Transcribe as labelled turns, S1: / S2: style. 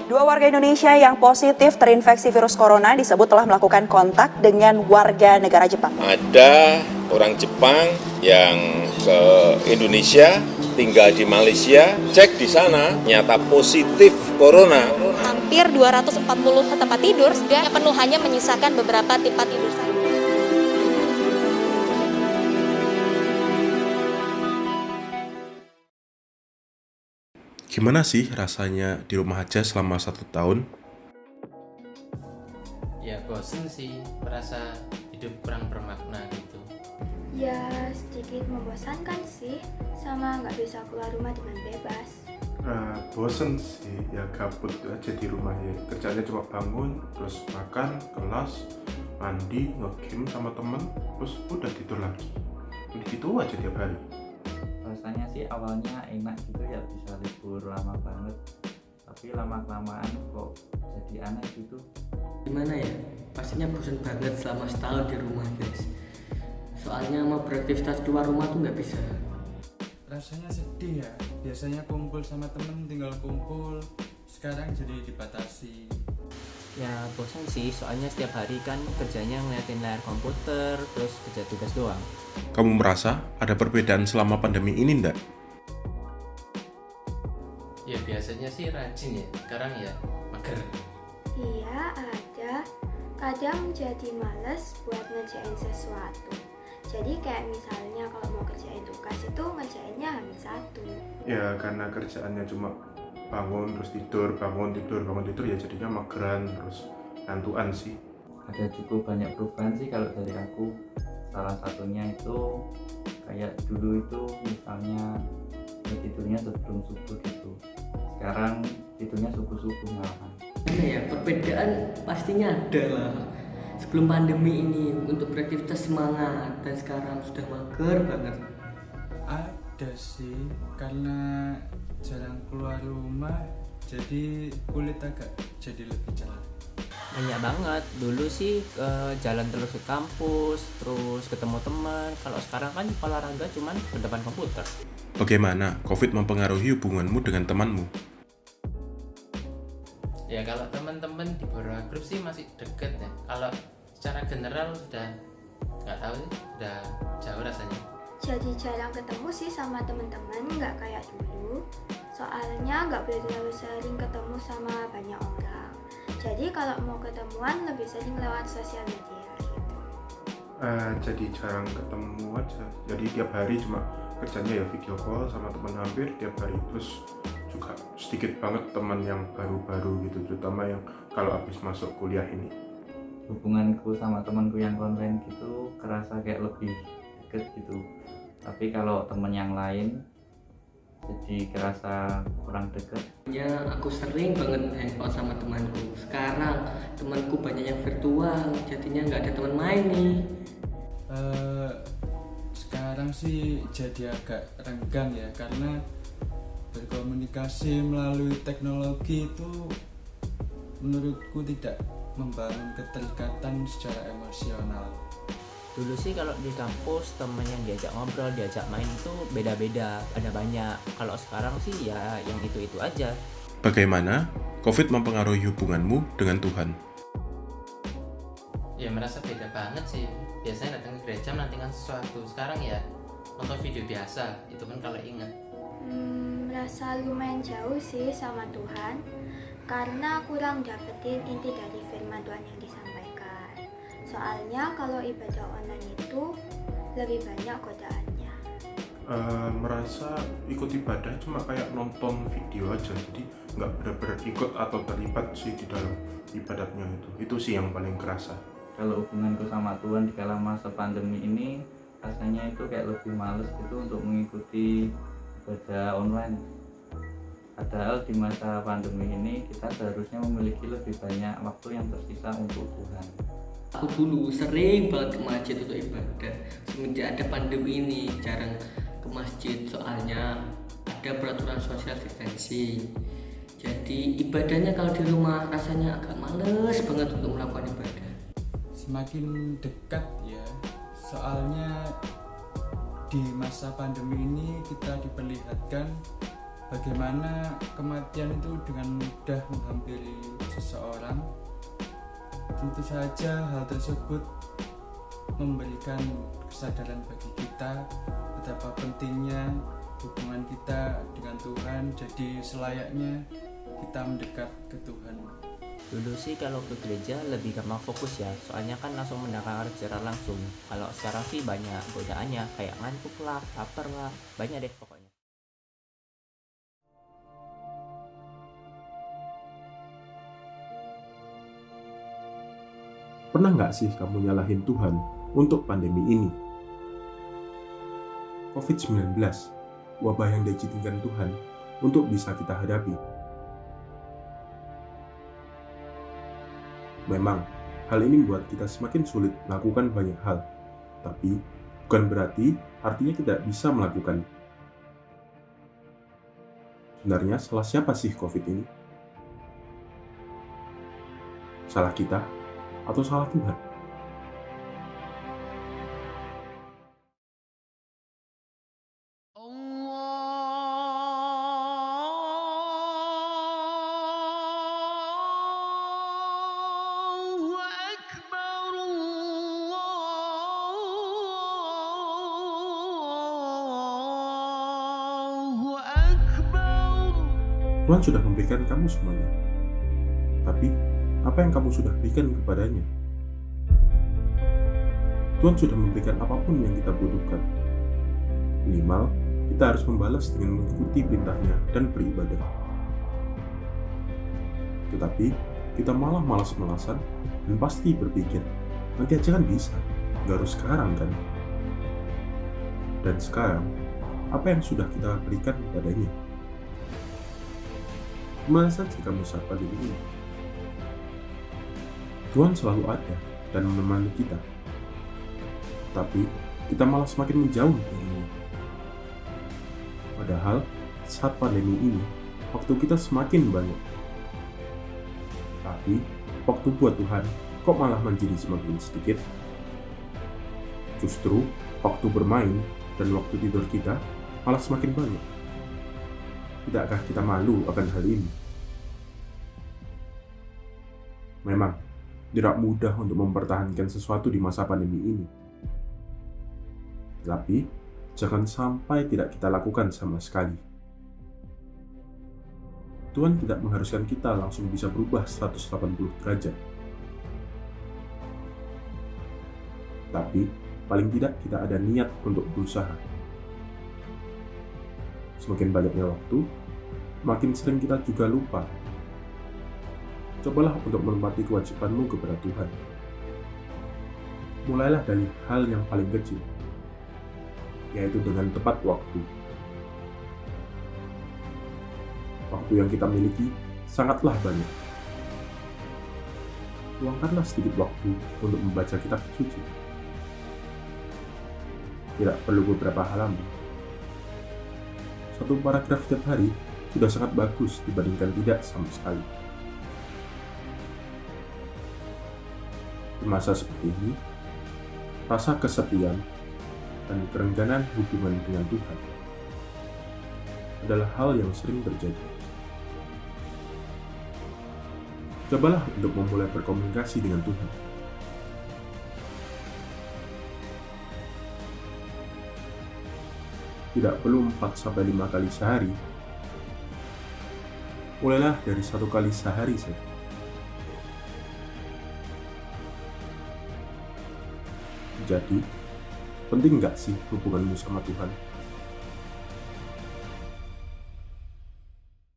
S1: Dua warga Indonesia yang positif terinfeksi virus corona disebut telah melakukan kontak dengan warga negara Jepang.
S2: Ada orang Jepang yang ke Indonesia, tinggal di Malaysia, cek di sana, nyata positif corona.
S3: Hampir 240 tempat tidur sudah penuh, hanya menyisakan beberapa tempat tidur saja.
S4: Gimana sih rasanya di rumah aja selama 1 tahun?
S5: Ya bosen sih, merasa hidup kurang bermakna gitu.
S6: Ya sedikit membosankan sih, sama nggak bisa keluar rumah dengan bebas.
S4: Bosen sih, ya gabut aja di rumah ya. Kerjanya cuma bangun, terus makan, kelas, mandi, nge-game sama temen, terus udah tidur lagi. Gitu aja tiap hari.
S7: Rasanya sih awalnya enak gitu ya, bisa libur lama banget, tapi lama-kelamaan kok jadi aneh gitu.
S8: Gimana ya, pastinya bosan banget selama setahun di rumah guys. Soalnya mau beraktivitas keluar rumah tuh nggak bisa.
S9: Rasanya sedih ya, biasanya kumpul sama temen tinggal kumpul, sekarang jadi dibatasi.
S10: Ya bosan sih, soalnya setiap hari kan kerjanya ngeliatin layar komputer, terus kerja tugas doang.
S4: Kamu merasa ada perbedaan selama pandemi ini enggak?
S5: Ya biasanya sih rajin ya, sekarang ya mager.
S6: Iya ada, kadang jadi males buat ngerjain sesuatu. Jadi kayak misalnya kalau mau kerjain tugas itu ngerjainnya hamil 1.
S4: Ya karena kerjaannya cuma bangun terus tidur, bangun tidur ya jadinya mageran terus ngantuan sih.
S7: Ada cukup banyak perubahan sih kalau dari aku. Salah satunya itu kayak dulu itu misalnya tidurnya sebelum subuh gitu, sekarang tidurnya subuh-subuh malahan.
S8: Gimana ya, perbedaan pastinya ada lah. Sebelum pandemi ini untuk beraktivitas semangat, dan sekarang sudah mager banget.
S9: Ada sih, karena jarang keluar rumah, jadi kulit agak jadi lebih cerah.
S10: Banyak banget, dulu sih jalan terus ke kampus, terus ketemu teman. Kalau sekarang kan olahraga cuman ke depan komputer.
S4: Bagaimana COVID mempengaruhi hubunganmu dengan temanmu?
S5: Ya kalau teman-teman di beberapa grup sih masih deket ya. Kalau secara general sudah nggak tahu sih, udah jauh rasanya.
S6: Jadi jarang ketemu sih sama teman-teman, nggak kayak dulu. Soalnya nggak boleh terlalu sering ketemu sama banyak orang. Jadi kalau mau ketemuan lebih sering lewat sosial media gitu.
S4: Jadi jarang ketemu aja. Jadi tiap hari cuma kerjanya ya video call sama teman hampir tiap hari. Terus juga sedikit banget teman yang baru-baru gitu, terutama yang kalau habis masuk kuliah ini.
S7: Hubunganku sama temanku yang online gitu kerasa kayak lebih deket gitu. Tapi kalau temen yang lain jadi kerasa kurang deket.
S8: Ya aku sering banget hangout sama temanku. Sekarang temanku banyak yang virtual, jadinya nggak ada teman main nih.
S9: Sekarang sih jadi agak renggang ya, karena berkomunikasi melalui teknologi itu menurutku tidak membangun keterikatan secara emosional.
S10: Dulu sih kalau di kampus temen yang diajak ngobrol, diajak main itu beda-beda, ada banyak. Kalau sekarang sih ya yang itu-itu aja.
S4: Bagaimana COVID mempengaruhi hubunganmu dengan Tuhan?
S5: Ya merasa beda banget sih. Biasanya datang ke gereja menantikan sesuatu, sekarang ya nonton video biasa, itu kan kalau ingat.
S6: Merasa lumayan jauh sih sama Tuhan, karena kurang dapetin inti dari firman Tuhan yang disampaikan. Soalnya kalau ibadah online itu lebih banyak godaannya.
S4: Merasa ikut ibadah cuma kayak nonton video aja, jadi nggak benar-benar ikut atau terlibat sih di dalam ibadatnya itu sih yang paling kerasa.
S7: Kalau hubunganku sama Tuhan di kala masa pandemi ini rasanya itu kayak lebih males gitu untuk mengikuti ibadah online. Padahal di masa pandemi ini kita seharusnya memiliki lebih banyak waktu yang tersisa untuk Tuhan.
S8: Aku dulu sering banget ke masjid untuk ibadah. Semenjak ada pandemi ini jarang ke masjid, soalnya ada peraturan social distancing. Jadi ibadahnya kalau di rumah rasanya agak males banget untuk melakukan ibadah.
S9: Semakin dekat ya, soalnya di masa pandemi ini kita diperlihatkan bagaimana kematian itu dengan mudah menghampiri seseorang. Tentu saja hal tersebut memberikan kesadaran bagi kita betapa pentingnya hubungan kita dengan Tuhan, jadi selayaknya kita mendekat ke Tuhan.
S10: Dulu sih kalau ke gereja lebih gampang fokus ya, soalnya kan langsung mendengar secara langsung. Kalau sekarang sih banyak godaannya, kayak ngantuk lah, lapar lah, banyak deh pokoknya.
S4: Pernah nggak sih kamu nyalahin Tuhan untuk pandemi ini? COVID-19, wabah yang diizinkan Tuhan untuk bisa kita hadapi. Memang, hal ini membuat kita semakin sulit melakukan banyak hal, tapi bukan berarti artinya tidak bisa melakukan. Sebenarnya salah siapa sih COVID ini? Salah kita atau salah Tuhan? Tuhan sudah memberikan kamu semuanya. Tapi, apa yang kamu sudah berikan kepadanya? Tuhan sudah memberikan apapun yang kita butuhkan. Minimal, kita harus membalas dengan mengikuti perintahnya dan beribadah. Tetapi, kita malah malas-malasan dan pasti berpikir, nanti aja kan bisa, nggak harus sekarang kan? Dan sekarang, apa yang sudah kita berikan kepadanya? Kemana saja kamu saat pandemi ini? Tuhan selalu ada dan menemani kita. Tapi, kita malah semakin menjauh darinya. Padahal, saat pandemi ini, waktu kita semakin banyak. Tapi, waktu buat Tuhan kok malah menjadi semakin sedikit? Justru, waktu bermain dan waktu tidur kita malah semakin banyak. Tidakkah kita malu akan hal ini? Memang, tidak mudah untuk mempertahankan sesuatu di masa pandemi ini. Tapi, jangan sampai tidak kita lakukan sama sekali. Tuhan tidak mengharuskan kita langsung bisa berubah 180 derajat. Tapi, paling tidak kita ada niat untuk berusaha. Semakin banyaknya waktu, makin sering kita juga lupa. Cobalah untuk menempati kewajibanmu kepada Tuhan. Mulailah dari hal yang paling kecil, yaitu dengan tepat waktu. Waktu yang kita miliki sangatlah banyak. Luangkanlah sedikit waktu untuk membaca kitab suci. Tidak perlu beberapa halaman. Satu paragraf setiap hari sudah sangat bagus dibandingkan tidak sama sekali. Di masa seperti ini, rasa kesepian dan kerengganan hubungan dengan Tuhan adalah hal yang sering terjadi. Cobalah untuk memulai berkomunikasi dengan Tuhan. Tidak perlu 4-5 kali sehari. Mulailah dari 1 kali sehari saja. Jadi, penting nggak sih hubunganmu sama Tuhan?